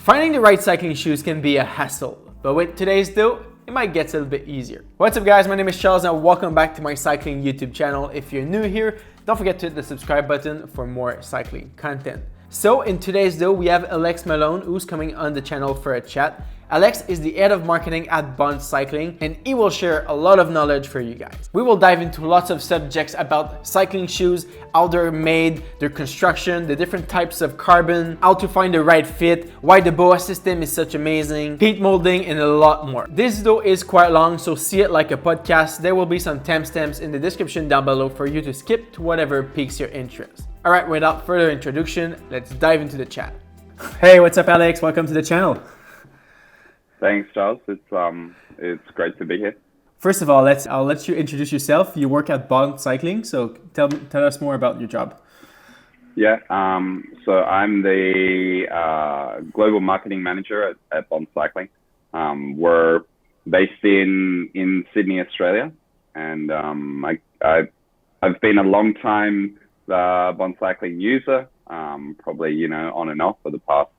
Finding the right cycling shoes can be a hassle, but with today's though, it might get a little bit easier. What's up guys, my name is Charles and welcome back to my cycling YouTube channel. If you're new here, don't forget to hit the subscribe button for more cycling content. So in today's though, we have Alex Malone who's coming on the channel for a chat. Alex is the head of marketing at Bont Cycling and he will share a lot of knowledge for you guys. We will dive into lots of subjects about cycling shoes, how they're made, their construction, the different types of carbon, how to find the right fit, why the BOA system is such amazing, heat molding, and a lot more. This though is quite long, so see it like a podcast. There will be some timestamps in the description down below for you to skip to whatever piques your interest. All right, without further introduction, let's dive into the chat. Hey, what's up Alex? Welcome to the channel. Thanks, Charles. It's great to be here. First of all, I'll let you introduce yourself. You work at Bont Cycling, so tell us more about your job. Yeah, so I'm the global marketing manager at Bont Cycling. We're based in Sydney, Australia, and I've been a long time Bont Cycling user, probably on and off for the past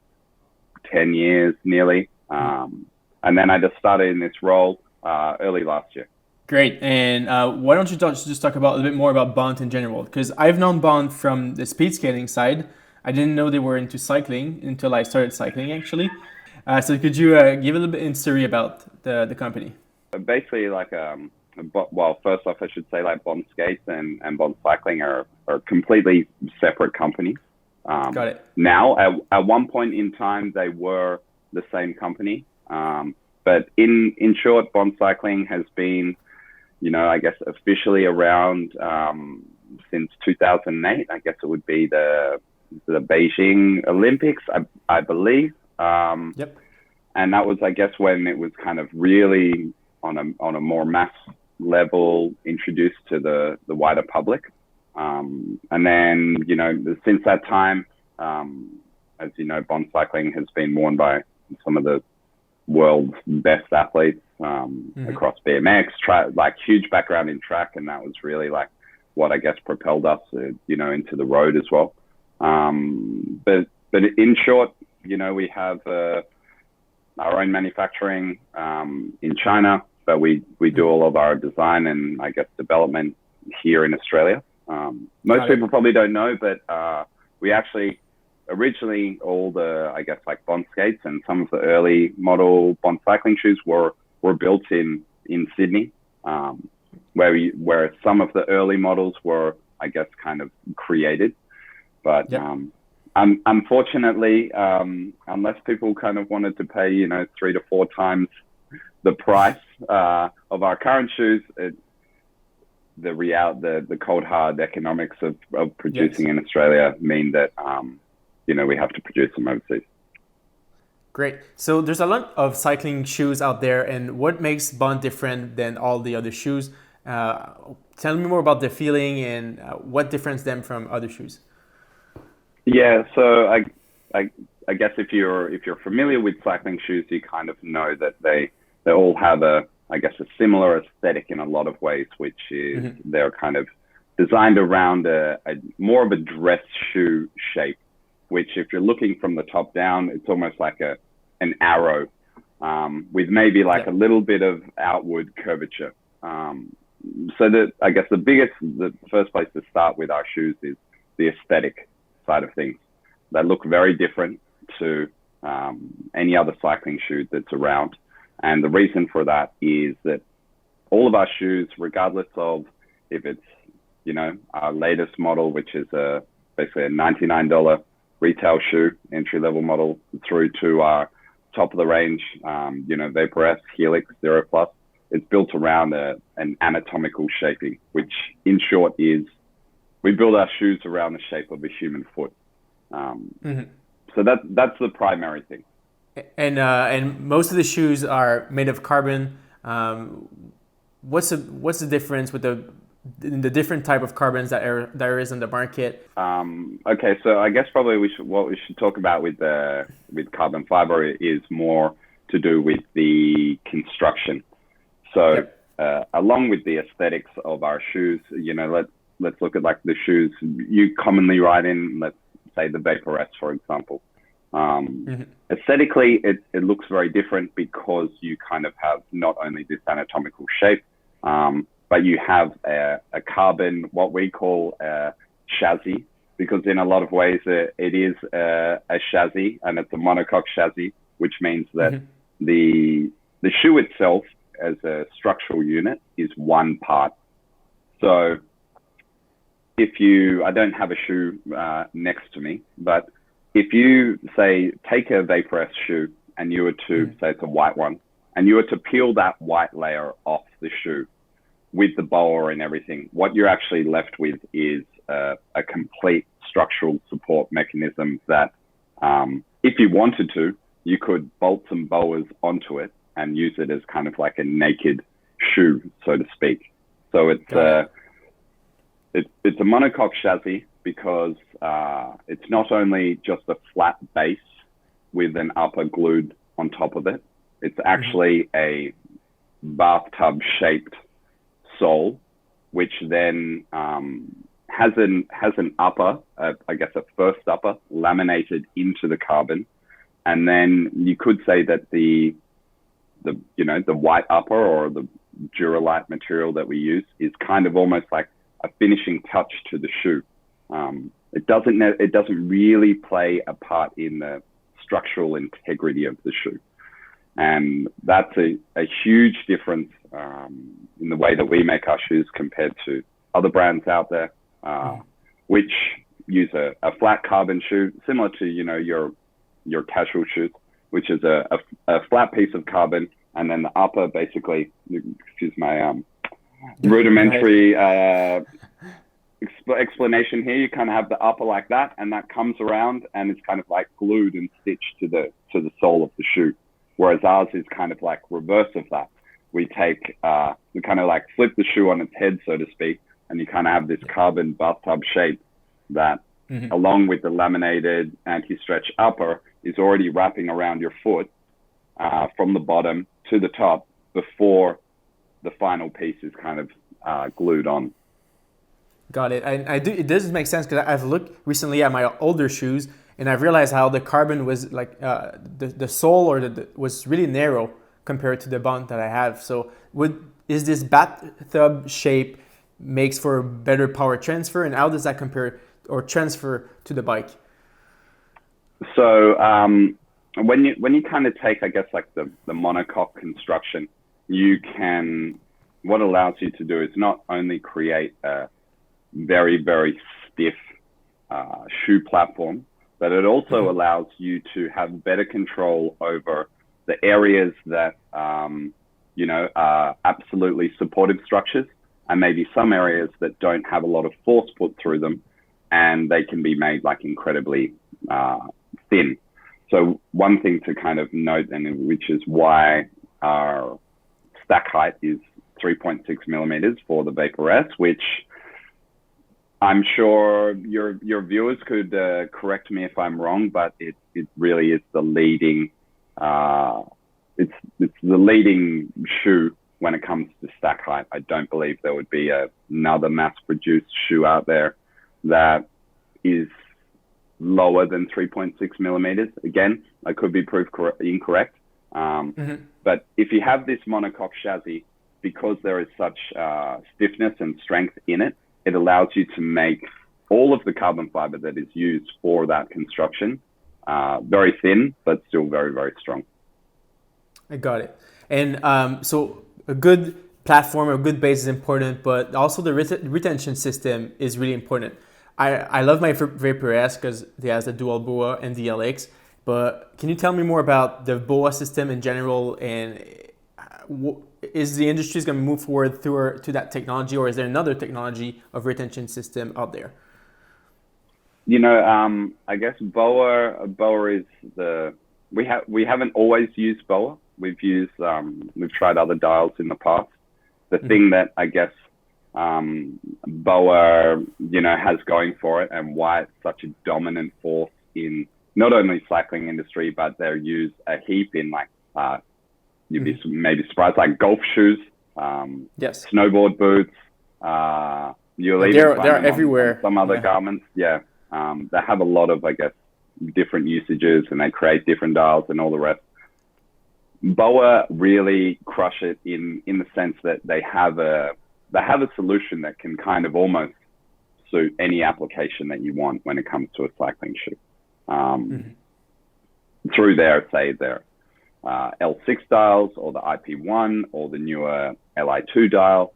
10 years nearly. And then I just started in this role early last year. Great. And why don't you just talk about a little bit more about Bont in general? Because I've known Bont from the speed skating side. I didn't know they were into cycling until I started cycling, actually. So could you give a little bit in history about the company? Basically, well, first off, I should say Bont Skates and Bont Cycling are completely separate companies. Got it. Now, at one point in time, they were the same company. But in short, Bont Cycling has been, I guess officially around since 2008. I guess it would be the Beijing Olympics, I believe. Yep. And that was, I guess, when it was kind of really on a more mass level introduced to the wider public. And then, since that time, as you know, Bont Cycling has been worn by some of the world's best athletes across BMX, huge background in track, and that was really what I guess propelled us, into the road as well. But in short, we have our own manufacturing in China, but we do all of our design and I guess development here in Australia. Most people probably don't know, but we actually originally all the, I guess, Bont skates and some of the early model Bont cycling shoes were built in Sydney, where some of the early models were, I guess, kind of created. But unfortunately, unless people kind of wanted to pay, 3 to 4 times the price of our current shoes, the cold hard economics of producing in Australia mean that we have to produce them overseas. Great. So there's a lot of cycling shoes out there, and what makes Bont different than all the other shoes? Tell me more about the feeling and what differentiates them from other shoes. Yeah, so I guess if you're familiar with cycling shoes, you kind of know that they all have a similar aesthetic in a lot of ways, which is they're kind of designed around a more of a dress shoe shape, which if you're looking from the top down, it's almost like an arrow with maybe a little bit of outward curvature. So that I guess the first place to start with our shoes is the aesthetic side of things. They look very different to any other cycling shoe that's around. And the reason for that is that all of our shoes, regardless of if it's, our latest model, which is basically a $99 retail shoe, entry-level model, through to our top-of-the-range, VayporS, Helix, Zero Plus, it's built around an anatomical shaping, which in short is we build our shoes around the shape of a human foot. So that's the primary thing. And most of the shoes are made of carbon. What's the difference with the different type of carbons there is in the market? Okay, so I guess probably what we should talk about with carbon fiber is more to do with the construction. So along with the aesthetics of our shoes, let's look at the shoes you commonly ride in. Let's say the VayporS, for example. Aesthetically, it looks very different because you kind of have not only this anatomical shape, but you have a carbon, what we call a chassis, because in a lot of ways it is a chassis, and it's a monocoque chassis, which means that the shoe itself as a structural unit is one part. So I don't have a shoe next to me, but if you say take a VayporS shoe and you were to say it's a white one, and you were to peel that white layer off the shoe with the boa and everything, what you're actually left with is a complete structural support mechanism that, if you wanted to, you could bolt some boas onto it and use it as kind of like a naked shoe, so to speak. So it's a monocoque chassis because it's not only just a flat base with an upper glued on top of it. It's actually a bathtub-shaped sole, which then has an upper, I guess a first upper, laminated into the carbon, and then you could say that the white upper or the Duralite material that we use is kind of almost like a finishing touch to the shoe. It doesn't really play a part in the structural integrity of the shoe, and that's a huge difference in the way that we make our shoes compared to other brands out there, which use a flat carbon shoe similar to your casual shoes, which is a flat piece of carbon, and then the upper basically, excuse my rudimentary explanation here, you kind of have the upper like that, and that comes around and it's kind of like glued and stitched to the sole of the shoe, whereas ours is kind of like reverse of that. We kind of like flip the shoe on its head, so to speak, and you kind of have this carbon bathtub shape that, along with the laminated anti-stretch upper, is already wrapping around your foot from the bottom to the top before the final piece is kind of glued on. Got it. It does make sense because I've looked recently at my older shoes and I've realized how the carbon was like the sole was really narrow compared to the Bont that I have. So is this bathtub shape makes for better power transfer, and how does that compare or transfer to the bike? So when you kind of take, I guess, like the monocoque construction, what allows you to do is not only create a very, very stiff shoe platform, but it also allows you to have better control over the areas that are absolutely supportive structures, and maybe some areas that don't have a lot of force put through them, and they can be made like incredibly thin. So one thing to kind of note, and which is why our stack height is 3.6 millimeters for the VayporS, which I'm sure your viewers could correct me if I'm wrong, but it really is the leading it's the leading shoe when it comes to stack height. I don't believe there would be another mass-produced shoe out there that is lower than 3.6 millimeters. Again, I could be proved incorrect. But if you have this monocoque chassis, because there is such stiffness and strength in it, it allows you to make all of the carbon fiber that is used for that construction very thin, but still very, very strong. I got it. And so a good platform or a good base is important, but also the retention system is really important. I love my VayporS because it has the dual BOA and the Helix, but can you tell me more about the BOA system in general, and is the industry going to move forward to that technology, or is there another technology of retention system out there? I guess BOA is we haven't always used BOA. We've tried other dials in the past. The thing that I guess BOA, has going for it, and why it's such a dominant force in not only cycling industry, but they're used a heap in like you'd be maybe surprised, like golf shoes, yes, snowboard boots. They're everywhere. Some other garments, they have a lot of, I guess, different usages and they create different dials and all the rest. BOA really crush it in the sense that they have a solution that can kind of almost suit any application that you want when it comes to a cycling shoe. Through their L6 dials or the IP1 or the newer Li2 dial,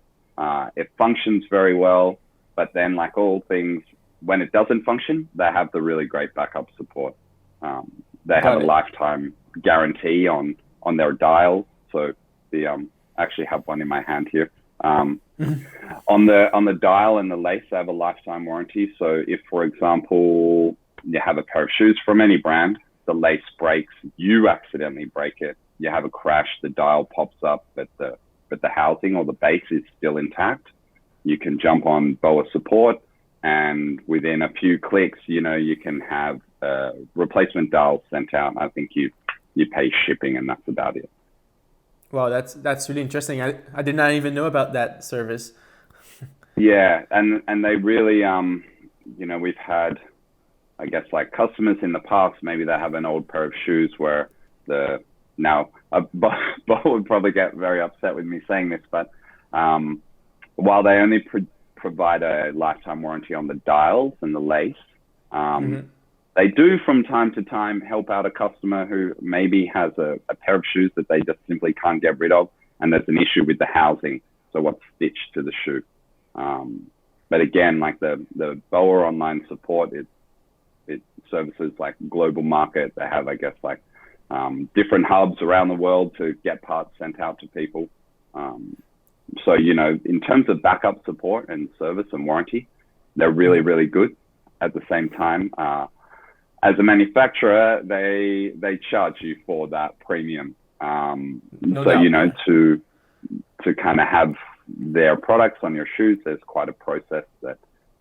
it functions very well. But then, like all things, when it doesn't function, they have the really great backup support. They have a lifetime guarantee on their dials. So I actually have one in my hand here. On the dial and the lace, they have a lifetime warranty. So if, for example, you have a pair of shoes from any brand, the lace breaks, you accidentally break it, you have a crash, the dial pops up, but the housing or the base is still intact, you can jump on BOA support, and within a few clicks, you can have replacement dials sent out. I think you pay shipping, and that's about it. Wow, that's really interesting. I did not even know about that service. Yeah, and they really, we've had, I guess, like customers in the past, maybe they have an old pair of shoes where Bo would probably get very upset with me saying this, but while they only provide a lifetime warranty on the dials and the lace, they do from time to time help out a customer who maybe has a pair of shoes that they just simply can't get rid of, and there's an issue with the housing, so what's stitched to the shoe. But again, like the BOA online support, it services like global market. They have, I guess, like different hubs around the world to get parts sent out to people. So, in terms of backup support and service and warranty, they're really, really good. At the same time, as a manufacturer, they charge you for that premium. To kind of have their products on your shoes, there's quite a process that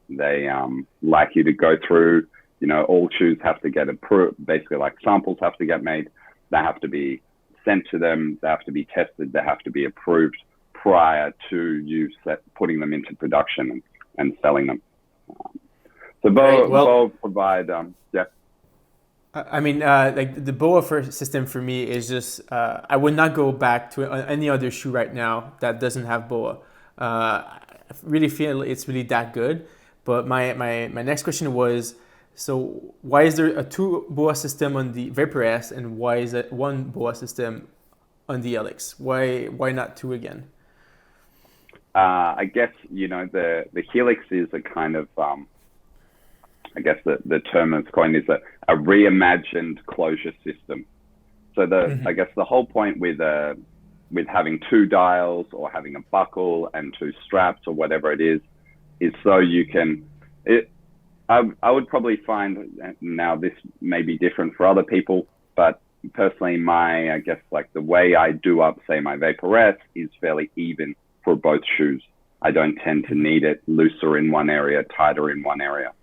they like you to go through. All shoes have to get approved. Basically, like samples have to get made. They have to be sent to them. They have to be tested. They have to be approved prior to you putting them into production and selling them. So BOA provide, yeah. I mean, like the BOA system for me is just, I would not go back to any other shoe right now that doesn't have BOA. I really feel it's really that good. But my next question was, so why is there a 2 BOA system on the VayporS and why is it 1 BOA system on the Helix? Why not 2 again? I guess, the Helix is a kind of, I guess the term that's coined is a reimagined closure system. So I guess the whole point with having 2 dials or having a buckle and 2 straps or whatever it is so you can, I would probably find, now this may be different for other people, but personally I guess like the way I do up, say, my VayporS is fairly even for both shoes. I don't tend to need it looser in one area, tighter in one area.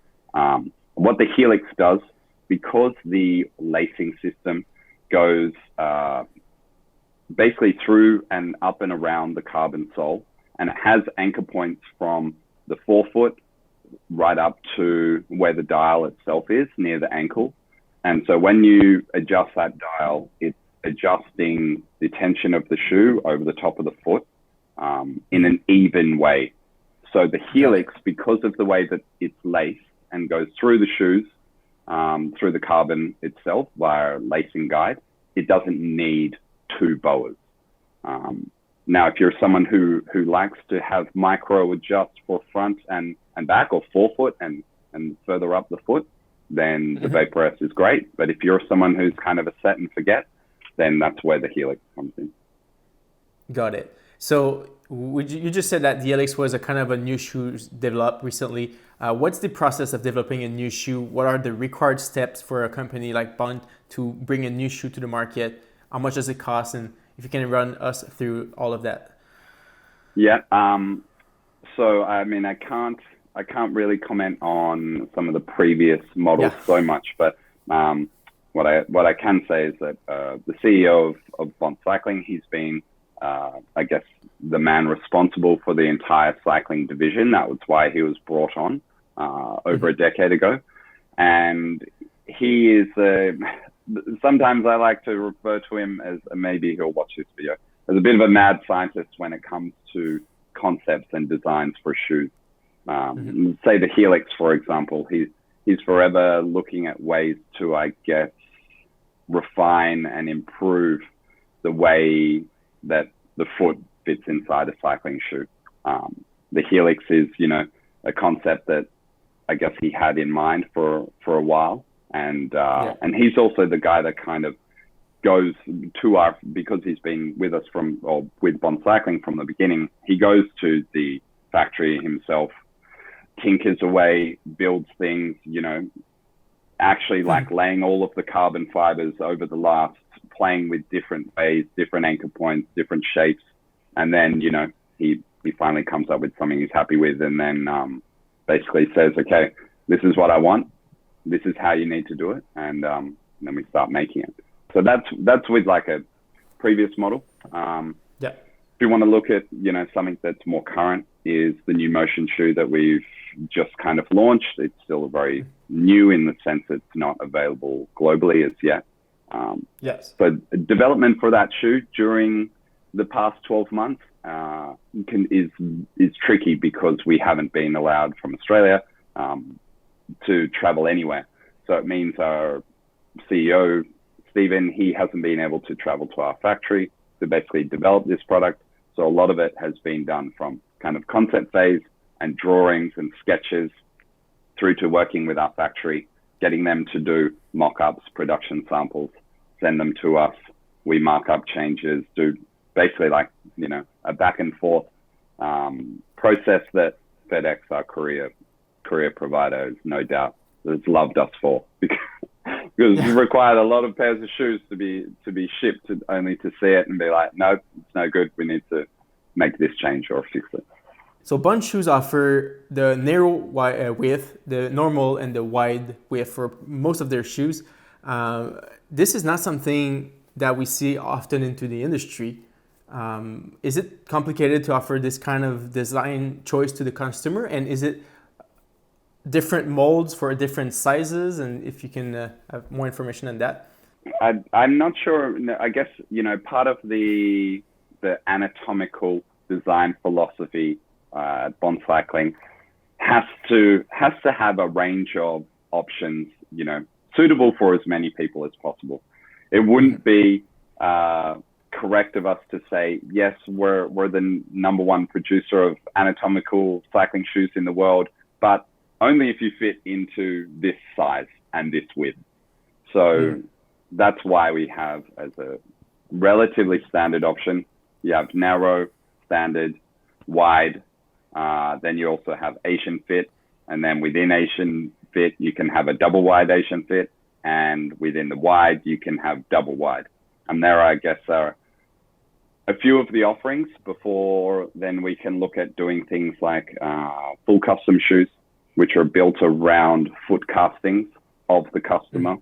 What the Helix does, because the lacing system goes basically through and up and around the carbon sole, and it has anchor points from the forefoot right up to where the dial itself is, near the ankle. And so when you adjust that dial, it's adjusting the tension of the shoe over the top of the foot in an even way. So the Helix, because of the way that it's laced and goes through the shoes, through the carbon itself via a lacing guide, it doesn't need 2 BOAs. Now, if you're someone who likes to have micro adjust for front and back, or forefoot and further up the foot, then the VayporS is great. But if you're someone who's kind of a set and forget, then that's where the Helix comes in. Got it. So you just said that the Helix was a kind of a new shoe developed recently. What's the process of developing a new shoe? What are the required steps for a company like Bont to bring a new shoe to the market? How much does it cost? And if you can run us through all of that. Yeah. So, I mean, I can't really comment on some of the previous models so much, but what I can say is that the CEO of Bont Cycling, he's been, I guess, the man responsible for the entire cycling division. That was why he was brought on over a decade ago. And he is sometimes I like to refer to him as, maybe he'll watch this video, as a bit of a mad scientist when it comes to concepts and designs for shoes. Say the Helix, for example, he's forever looking at ways to, I guess, refine and improve the way that the foot fits inside a cycling shoe. The Helix is, a concept that I guess he had in mind for a while. And he's also the guy that kind of goes to because he's been with us with Bont Cycling from the beginning, he goes to the factory himself, tinkers away, builds things, actually like laying all of the carbon fibers over the last, playing with different ways, different anchor points, different shapes. And then, he finally comes up with something he's happy with, and then basically says, okay, this is what I want. This is how you need to do it. And then we start making it. So that's with like a previous model. If you want to look at, something that's more current, is the new motion shoe that we've just kind of launched. It's still very new in the sense it's not available globally as yet. So development for that shoe during the past 12 months is tricky because we haven't been allowed from Australia to travel anywhere. So it means our CEO, Stephen, he hasn't been able to travel to our factory to basically develop this product. So a lot of it has been done from kind of concept phase and drawings and sketches through to working with our factory, getting them to do mock-ups, production samples, send them to us. We mark up changes, do basically like, a back and forth process that FedEx, our courier provider, no doubt has loved us for, because it required a lot of pairs of shoes to be shipped, only to see it and be like, nope, it's no good. We need to make this change or fix it. So Bont shoes offer the narrow width, the normal and the wide width for most of their shoes. This is not something that we see often into the industry. Is it complicated to offer this kind of design choice to the customer? And is it different molds for different sizes? And if you can have more information on that. I'm not sure. I guess, part of the anatomical design philosophy at Bont Cycling has to have a range of options, suitable for as many people as possible. It wouldn't be correct of us to say, yes, we're the number one producer of anatomical cycling shoes in the world, but only if you fit into this size and this width. So that's why we have, as a relatively standard option, you have narrow, standard, wide. Then you also have Asian fit. And then within Asian fit, you can have a double wide Asian fit. And within the wide, you can have double wide. And there, I guess, are a few of the offerings. Before then, we can look at doing things like full custom shoes, which are built around foot castings of the customer.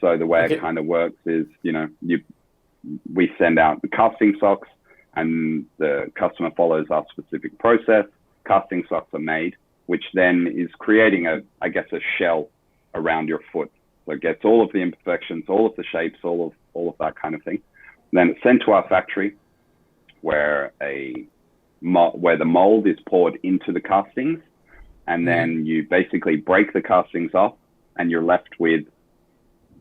So the way it kind of works is, we send out the casting socks and the customer follows our specific process. Casting socks are made, which then is creating a shell around your foot. So it gets all of the imperfections, all of the shapes, all of that kind of thing. And then it's sent to our factory where the mold is poured into the castings. And then you basically break the castings off and you're left with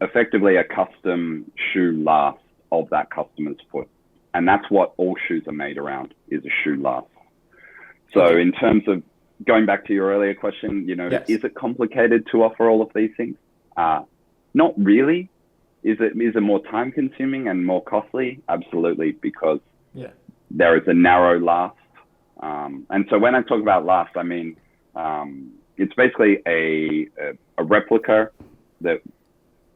effectively a custom shoe last of that customer's foot. And that's what all shoes are made around, is a shoe last. So in terms of going back to your earlier question, Is it complicated to offer all of these things? Not really. Is it more time consuming and more costly? Absolutely, because there is a narrow last. And so when I talk about last, I mean, it's basically a replica that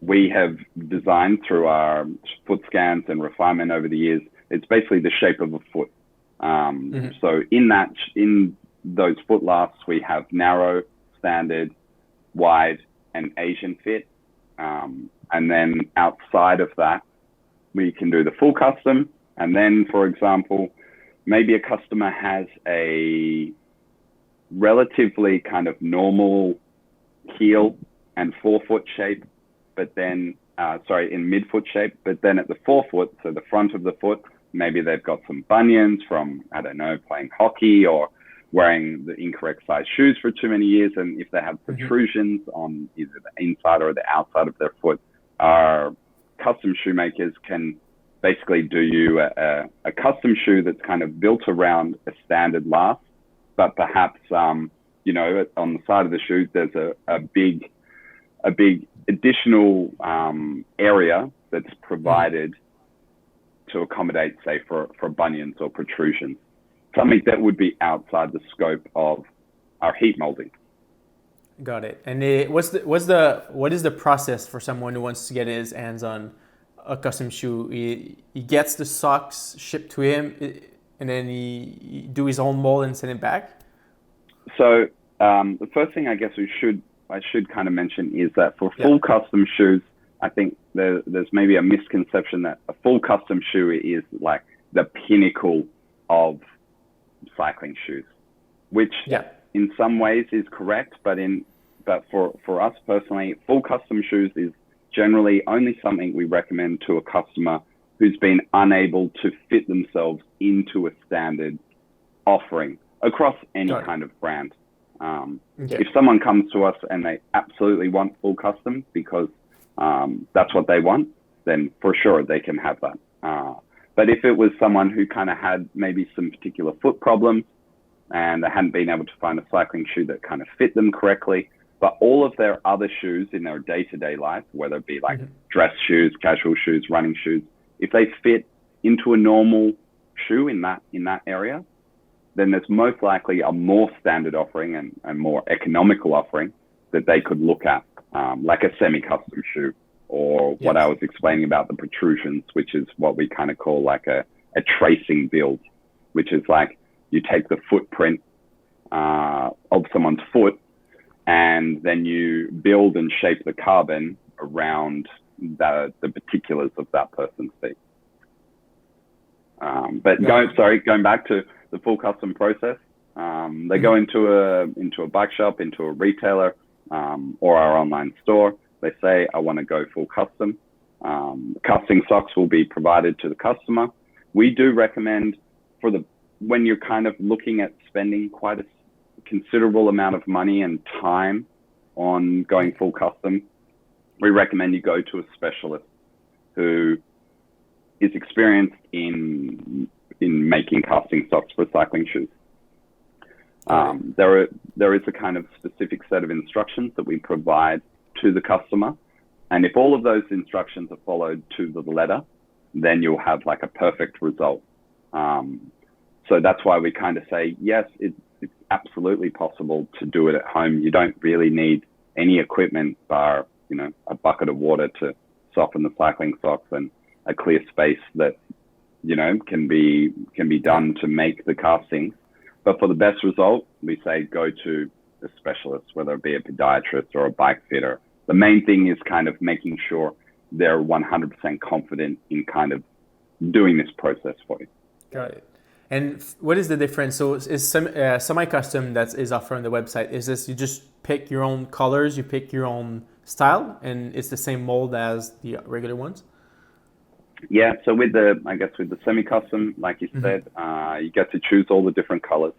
we have designed through our foot scans and refinement over the years. It's basically the shape of a foot. So in those foot lasts, we have narrow, standard, wide, and Asian fit. And then outside of that, we can do the full custom. And then, for example, maybe a customer has a relatively kind of normal heel and forefoot shape, but then, in midfoot shape, but then at the forefoot, so the front of the foot, maybe they've got some bunions from, I don't know, playing hockey or wearing the incorrect size shoes for too many years. And if they have protrusions on either the inside or the outside of their foot, our custom shoemakers can basically do you a custom shoe that's kind of built around a standard last, but perhaps, you know, on the side of the shoe, there's a big additional area that's provided to accommodate, say, for bunions or protrusions, something that would be outside the scope of our heat molding. Got it. And what is the process for someone who wants to get his hands on a custom shoe? He gets the socks shipped to him, and then he do his own mold and send it back? So the first thing I guess I should kind of mention is that for full custom shoes, I think there's maybe a misconception that a full custom shoe is like the pinnacle of cycling shoes, which in some ways is correct, but for us personally, full custom shoes is generally only something we recommend to a customer who's been unable to fit themselves into a standard offering across any kind of brand. If someone comes to us and they absolutely want full custom because that's what they want, then for sure they can have that. But if it was someone who kind of had maybe some particular foot problems and they hadn't been able to find a cycling shoe that kind of fit them correctly, but all of their other shoes in their day-to-day life, whether it be like dress shoes, casual shoes, running shoes, if they fit into a normal shoe in that area, then there's most likely a more standard offering and more economical offering that they could look at, like a semi-custom shoe, or what I was explaining about the protrusions, which is what we kind of call like a tracing build, which is like you take the footprint of someone's foot and then you build and shape the carbon around the particulars of that person's feet. Going back to the full custom process, they go into a bike shop, into a retailer, or our online store. They say, I want to go full custom. Custom socks will be provided to the customer. We do recommend when you're kind of looking at spending quite a considerable amount of money and time on going full custom, we recommend you go to a specialist who is experienced in making casting socks for cycling shoes. There is a kind of specific set of instructions that we provide to the customer, and if all of those instructions are followed to the letter, then you'll have like a perfect result. So that's why we kind of say, yes, it's absolutely possible to do it at home. You don't really need any equipment bar, you know, a bucket of water to soften the cycling socks and a clear space that, you know, can be done to make the castings. But for the best result, we say go to a specialist, whether it be a podiatrist or a bike fitter. The main thing is kind of making sure they're 100% confident in kind of doing this process for you. Got it. And what is the difference? So is semi-custom that is offered on the website, is this you just pick your own colors, you pick your own style, and it's the same mold as the regular ones? Yeah, so with the semi-custom, like you said, you get to choose all the different colors.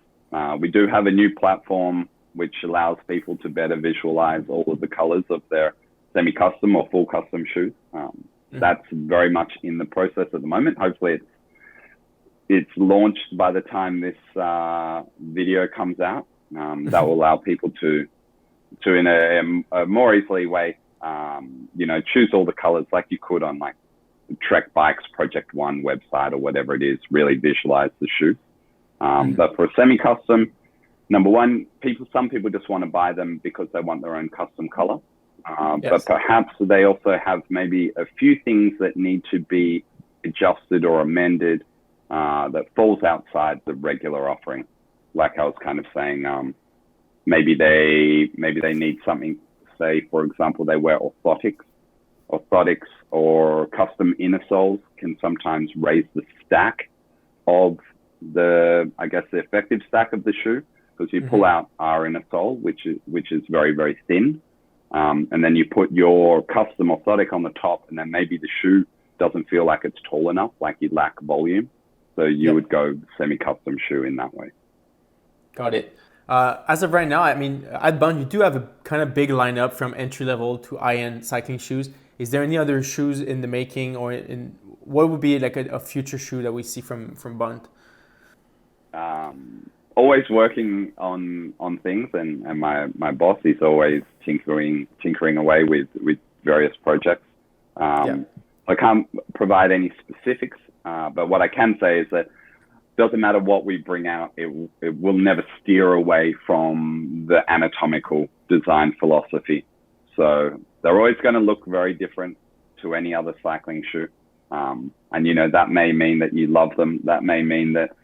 We do have a new platform which allows people to better visualize all of the colors of their semi-custom or full custom shoes. That's very much in the process at the moment. Hopefully it's launched by the time this video comes out. That will allow people to in a more easily way, choose all the colors like you could on like Trek Bike's Project One website or whatever it is, really visualize the shoe. But for a semi-custom, number one, some people just want to buy them because they want their own custom color. But perhaps they also have maybe a few things that need to be adjusted or amended that falls outside the regular offering. Like I was kind of saying, maybe they need something, say, for example, they wear orthotics. Orthotics or custom inner soles can sometimes raise the stack of the effective stack of the shoe, because you pull out our inner sole, which is very, very thin. and then you put your custom orthotic on the top, and then maybe the shoe doesn't feel like it's tall enough, like you lack volume. So you would go semi-custom shoe in that way. Got it. As of right now, I mean, at Bont, you do have a kind of big lineup from entry level to high-end cycling shoes. Is there any other shoes in the making, or what would be like a future shoe that we see from Bont? Always working on things, and my boss is always tinkering away with various projects. I can't provide any specifics, but what I can say is that doesn't matter what we bring out, it will never steer away from the anatomical design philosophy. So they're always going to look very different to any other cycling shoe. And, that may mean that you love them. That may mean that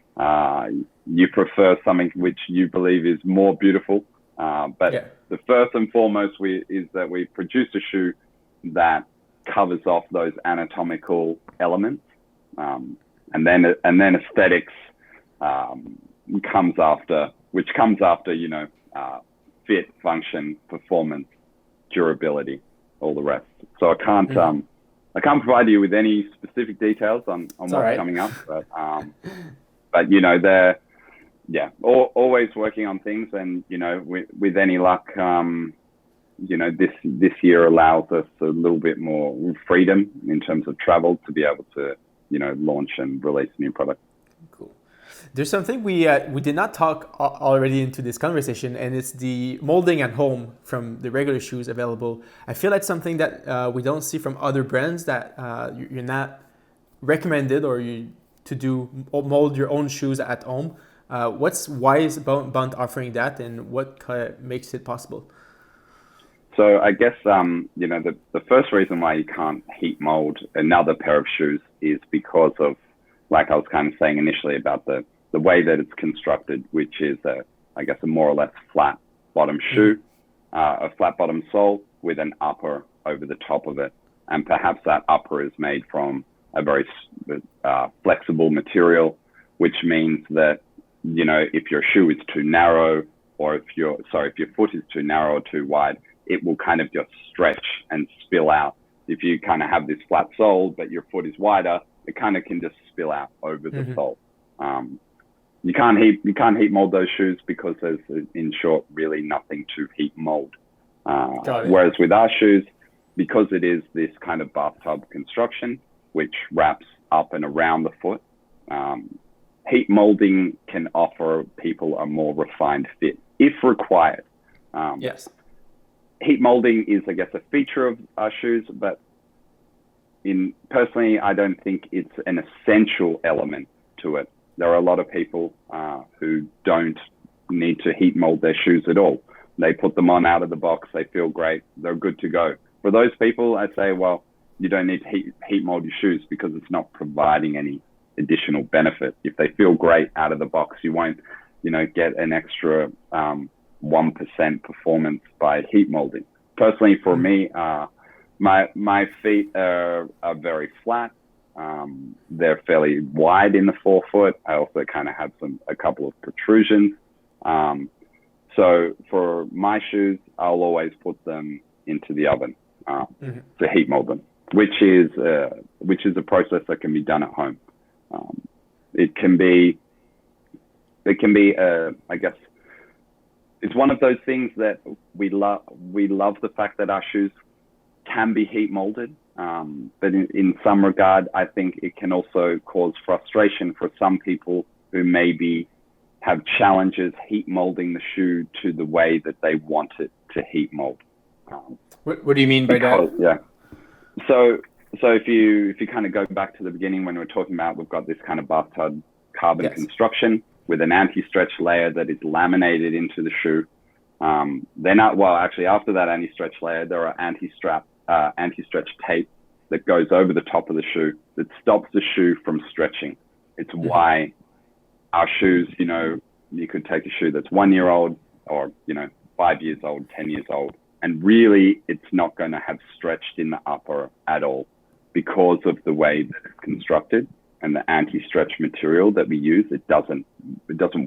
you prefer something which you believe is more beautiful. But the first and foremost is that we produce a shoe that covers off those anatomical elements. And then aesthetics comes after, fit, function, performance, durability, all the rest. So I can't provide you with any specific details on what's coming up, but they're always working on things, and with any luck, this year allows us a little bit more freedom in terms of travel to be able to launch and release new products. Cool. There's something we did not talk already into this conversation, and it's the molding at home from the regular shoes available. I feel like something that we don't see from other brands, that you're not recommended to mold your own shoes at home. Why is Bont offering that, and what makes it possible? So I guess the first reason why you can't heat mold another pair of shoes is because of, like I was kind of saying initially, about the way that it's constructed, which is a more or less flat bottom shoe, a flat bottom sole with an upper over the top of it, and perhaps that upper is made from a very flexible material, which means that if your shoe is too narrow, or if your foot is too narrow or too wide, it will kind of just stretch and spill out. If you kind of have this flat sole, but your foot is wider, it kind of can just spill out over the sole. You can't heat mold those shoes because there's, in short, really nothing to heat mold. Whereas with our shoes, because it is this kind of bathtub construction, which wraps up and around the foot, heat molding can offer people a more refined fit if required. Yes. Heat molding is, I guess, a feature of our shoes, but personally, I don't think it's an essential element to it. There are a lot of people who don't need to heat mold their shoes at all. They put them on out of the box, they feel great, they're good to go. For those people, I say, well, you don't need to heat mold your shoes because it's not providing any additional benefit. If they feel great out of the box, you won't, get an extra 1% performance by heat molding. Personally, for me, my feet are very flat. They're fairly wide in the forefoot. I also kind of have a couple of protrusions. So for my shoes, I'll always put them into the oven to heat mold them, which is a process that can be done at home. It can be, I guess, it's one of those things that we love. We love the fact that our shoes can be heat molded, but in some regard, I think it can also cause frustration for some people who maybe have challenges heat molding the shoe to the way that they want it to heat mold. What do you mean by that? Yeah. So if you kind of go back to the beginning when we were talking about, we've got this kind of bathtub carbon construction with an anti-stretch layer that is laminated into the shoe. After that anti-stretch layer, there are anti-stretch tape that goes over the top of the shoe that stops the shoe from stretching. It's why our shoes, you could take a shoe that's 1 year old or, 5 years old, 10 years old, and really it's not going to have stretched in the upper at all because of the way that it's constructed and the anti-stretch material that we use. It doesn't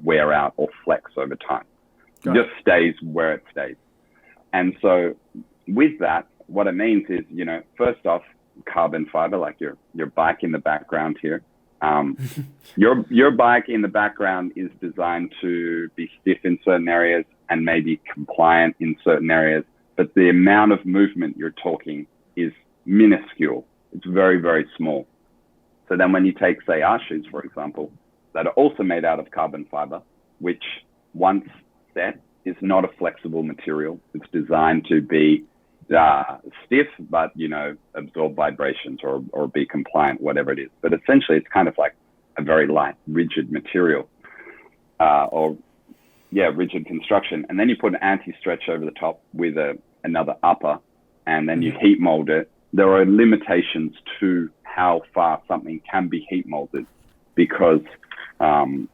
wear out or flex over time. It just stays where it stays. And so with that, what it means is, first off, carbon fiber, like your bike in the background here. Your bike in the background is designed to be stiff in certain areas and maybe compliant in certain areas, but the amount of movement you're talking is minuscule. It's very, very small. So then when you take, say, our shoes, for example, that are also made out of carbon fiber, which once set is not a flexible material. It's designed to be stiff, but, absorb vibrations or be compliant, whatever it is. But essentially, it's kind of like a very light, rigid material rigid construction. And then you put an anti-stretch over the top with another upper, and then you heat mold it. There are limitations to how far something can be heat molded, because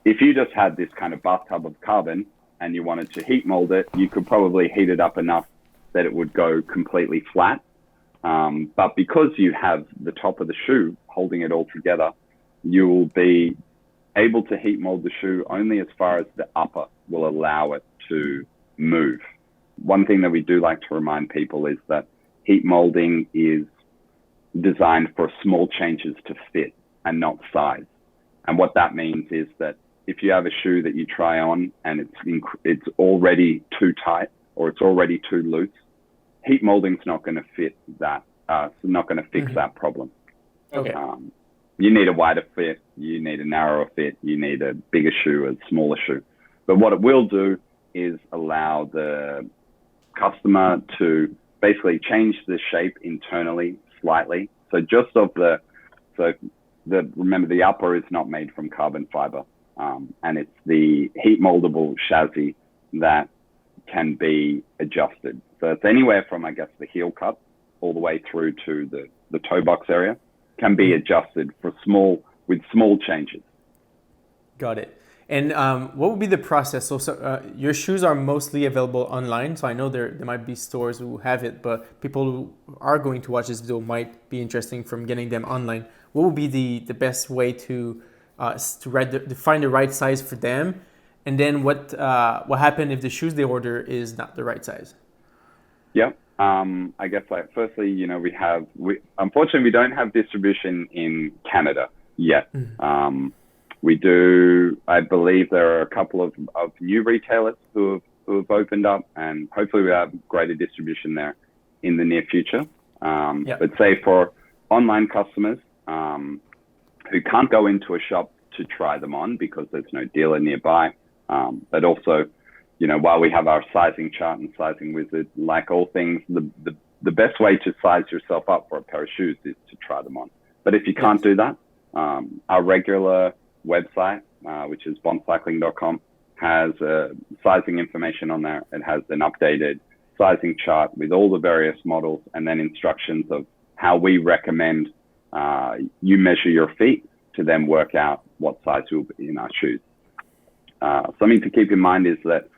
if you just had this kind of bathtub of carbon and you wanted to heat mold it, you could probably heat it up enough that it would go completely flat. But because you have the top of the shoe holding it all together, you will be able to heat mold the shoe only as far as the upper will allow it to move. One thing that we do like to remind people is that heat molding is designed for small changes to fit and not size. And what that means is that if you have a shoe that you try on and it's already too tight or it's already too loose, heat molding is not going to fit that. It's not going to fix that problem. Okay. You need a wider fit, you need a narrower fit, you need a bigger shoe, a smaller shoe. But what it will do is allow the customer to basically change the shape internally slightly. So remember, the upper is not made from carbon fiber, and it's the heat moldable chassis that can be adjusted. So it's anywhere from, I guess, the heel cup all the way through to the toe box area can be adjusted with small changes. Got it. And what would be the process? So your shoes are mostly available online. So I know there might be stores who have it, but people who are going to watch this video might be interested from getting them online. What would be the best way to find the right size for them? And then what happens if the shoes they order is not the right size? Yeah. I guess, firstly, unfortunately, we don't have distribution in Canada yet. We do, I believe there are a couple of new retailers who have opened up, and hopefully we have greater distribution there in the near future. But say for online customers who can't go into a shop to try them on because there's no dealer nearby, but also, while we have our sizing chart and sizing wizard, like all things, the best way to size yourself up for a pair of shoes is to try them on. But if you can't do that, our regular website, which is bontcycling.com, has sizing information on there. It has an updated sizing chart with all the various models and then instructions of how we recommend you measure your feet to then work out what size will be in our shoes. Something to keep in mind is that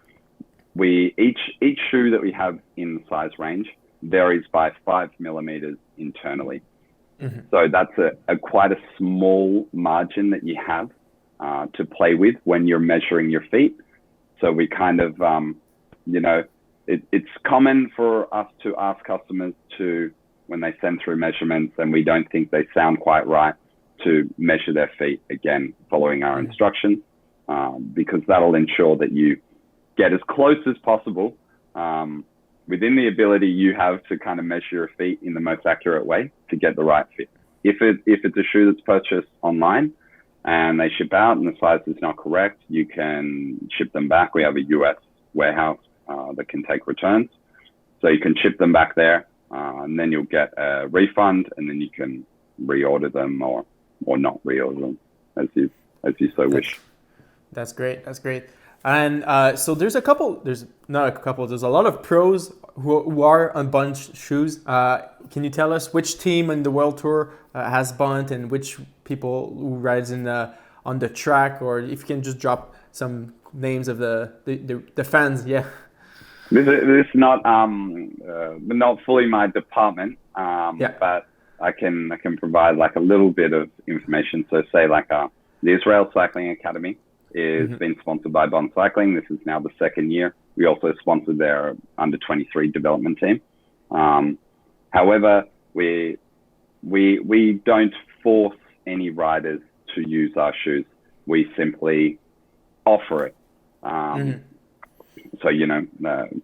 each shoe that we have in the size range varies by 5 millimeters internally. So that's quite a small margin that you have to play with when you're measuring your feet. So we kind of, it's common for us to ask customers to, when they send through measurements and we don't think they sound quite right, to measure their feet again, following our instructions, because that'll ensure that you get as close as possible within the ability you have to kind of measure your feet in the most accurate way to get the right fit. If it's a shoe that's purchased online and they ship out and the size is not correct, you can ship them back. We have a US warehouse that can take returns. So you can ship them back there and then you'll get a refund, and then you can reorder them or not reorder them as you so wish. That's great. That's great. And so there's a lot of pros who are on Bont shoes. Can you tell us which team in the World Tour has Bont and which people who rides on the track, or if you can just drop some names of the fans? Yeah. This is not fully my department, but I can provide like a little bit of information. So say like the Israel Cycling Academy is being sponsored by Bont Cycling. This is now the second year. We also sponsored their under 23 development team. However, we don't force any riders to use our shoes. We simply offer it. So,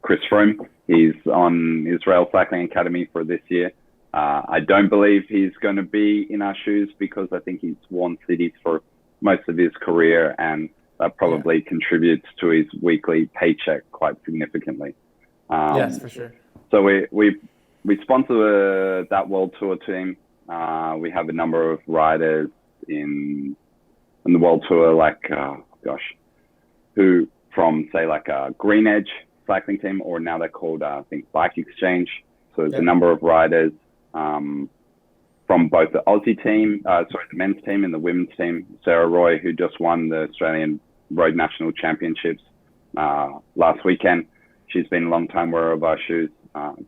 Chris Froome, he's on Israel Cycling Academy for this year. I don't believe he's going to be in our shoes because I think he's worn cities for most of his career, and that probably contributes to his weekly paycheck quite significantly. Yes, for sure. So we sponsor that World Tour team. We have a number of riders in the World Tour, like, who from, say, like a Green Edge cycling team, or now they're called, I think, Bike Exchange. So there's a number of riders from both the Aussie team, the men's team and the women's team. Sarah Roy, who just won the Australian Road National Championships last weekend. She's been a long time wearer of our shoes.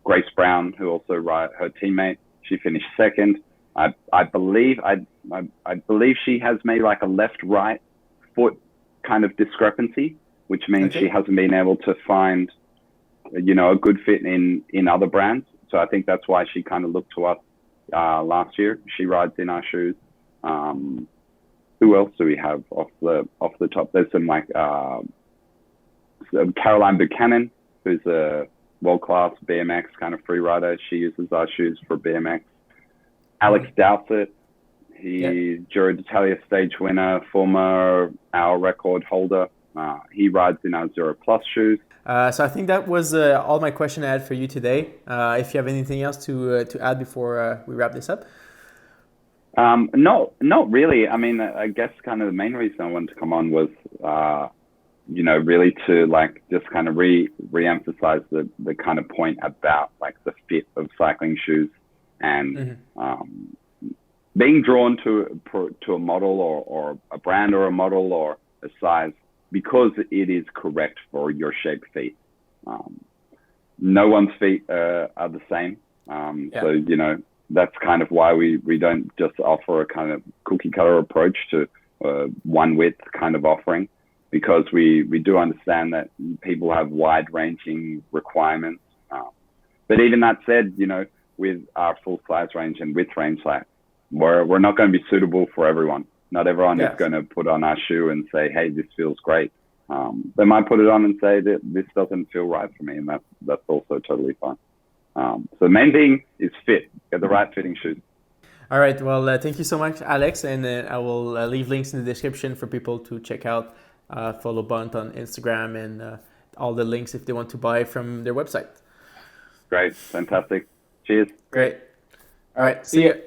Grace Brown, who also her teammate, she finished second. I believe she has made like a left-right foot kind of discrepancy, which means she hasn't been able to find, a good fit in other brands. So I think that's why she kind of looked to us last year. She rides in our shoes. Who else do we have off the top? There's some like Caroline Buchanan, who's a world-class BMX kind of free rider. She uses our shoes for BMX. Alex Dowsett, he's Giro d'Italia stage winner, former hour record holder. He rides in our Zero Plus shoes. So I think that was all my question I had for you today. If you have anything else to add before we wrap this up. No, not really. I mean, I guess kind of the main reason I wanted to come on was, really to like just kind of re-emphasize the kind of point about like the fit of cycling shoes and being drawn to a model or a brand or a model or a size because it is correct for your shaped feet. No one's feet are the same. So, that's kind of why we don't just offer a kind of cookie cutter approach to one width kind of offering, because we do understand that people have wide ranging requirements. But even that said, with our full size range and width range, like we're not going to be suitable for everyone. Not everyone is going to put on our shoe and say, hey, this feels great. They might put it on and say that this doesn't feel right for me. And that's also totally fine. So the main thing is fit, get the right fitting shoes. All right. Well, thank you so much, Alex. And I will leave links in the description for people to check out, follow Bont on Instagram, and all the links if they want to buy from their website. Great. Fantastic. Cheers. Great. All right. See you.